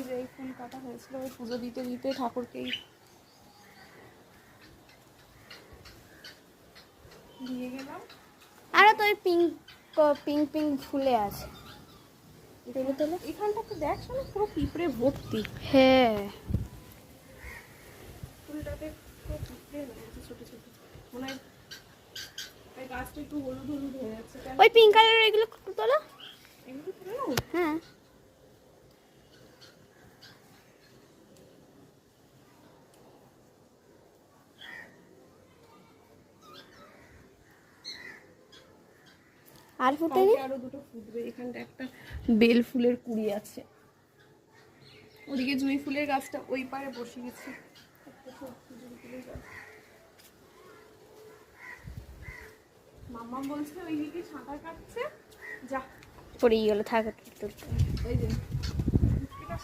এই যে এই ফুল কাটা হয়েছিল ওই পুজো দিতে দিতে ঠাকুরকেই দিয়ে গেলাম। আর তো ওই পিঙ্ক পিঙ্ক পিঙ্ক ফুলে আছে এখানটাতে দেখ শোনো পুরো পিঁপড়ে ভর্তি। হ্যাঁ ফুলটাতে পুরো পিঁপড়ে রয়েছে ছোট ছোট, মনে হয় এই গাছটা একটু হলুদ হলুদ হয়ে যাচ্ছে। ওই পিঙ্ক কালারের এগুলো তোলো। এগুলো তুলে নাও। হ্যাঁ আর ফুটেনি, আরো দুটো ফুটবে। এখানটা একটা বেল ফুলের কুড়ি আছে, ওদিকে জুঁই ফুলের গাছটা ওই পারে বসে গেছে। মাম্মা বলছে ওইদিকে সাঁতার কাটছে, যা পড়েই গেল থাক। ওই যে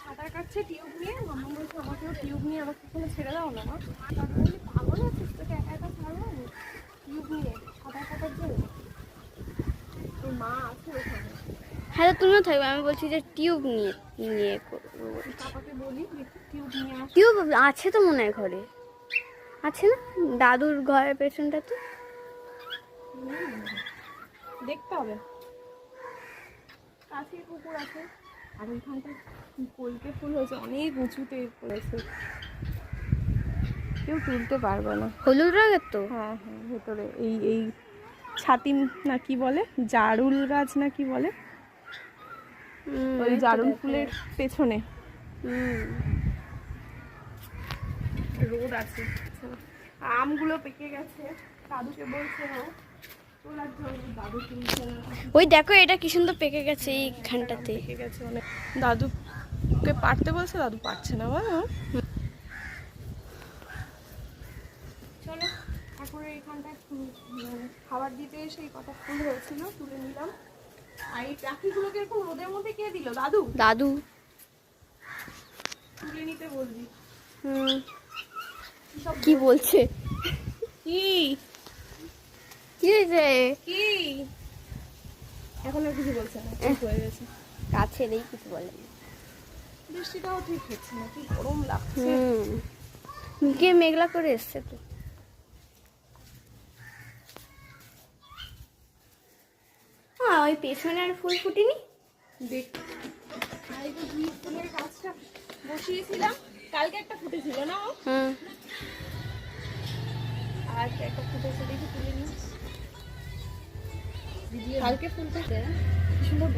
সাঁতার কাটছে টিউব নিয়ে। মাম্মা বলছে আমাকেও টিউব নিয়ে আমাকে কোনো ছেড়ে দাও না। মা পাগল আছিস, তোকে একা একা ছাড়বো টিউব নিয়ে সাঁতার কাটার জন্য? তোর মা আছে ওখানে। হ্যাঁ তুমিও থাকবে, আমি বলছি যে টিউব নিয়ে নিয়ে পাপাকে বলি টিউব নিয়ে আস। টিউব আছে তো মনে হয় ঘরে, আছে না দাদুর ঘরের পেছনটাতে? দেখতে হবে, কাছের পুকুর আছে। আর ওইখানটা কলকে ফুল হয়েছে, অনেক উঁচুতে পড়েছে, কেউ তুলতে পারবে না। হলুদ রঙের তো। হ্যাঁ হ্যাঁ, ভেতরে এই এই ছাতিম না কি বলে, জারুল গাছ না কি বলে, ওই জারুল ফুলের পেছনে রোদ আছে। আমগুলো পেকে গেছে, দাদুকে বলছে তোলার জন্য, দাদু তুলছে না। ওই দেখো এটা কি সুন্দর পেকে গেছে এইখানটাতে। পেকে গেছে অনেক, দাদুকে পারতে বলছে, দাদু পারছে না। বলো চলো ঠাকুরের এইখানটায় খাবার দিতে এসে এই কটা ফুল হয়েছিল তুলে নিলাম। আর এই পাখিগুলোকে এরকম রোদের মধ্যে কে দিল? দাদু। দাদু তুলে নিতে বলবি। কি বলছে? কি কি হয়েছে? কি এখন আর কিছু বলছে না, ঠিক হয়ে গেছে। কাছে নেই কিছু বলে না। বৃষ্টিটাও ঠিক হচ্ছে না, কি গরম লাগছে। কে মেঘলা করে এসছে তো। হ্যাঁ ওই পেছনে আর ফুল ফুটেনি দেখ। আর এই যে জুঁই ফুলের গাছটা বসিয়েছিলাম, কালকে একটা ফুটেছিল না? আর একটা ফুটেছে, দেখি তুলে নিই। কালকে ফুলটা সুন্দর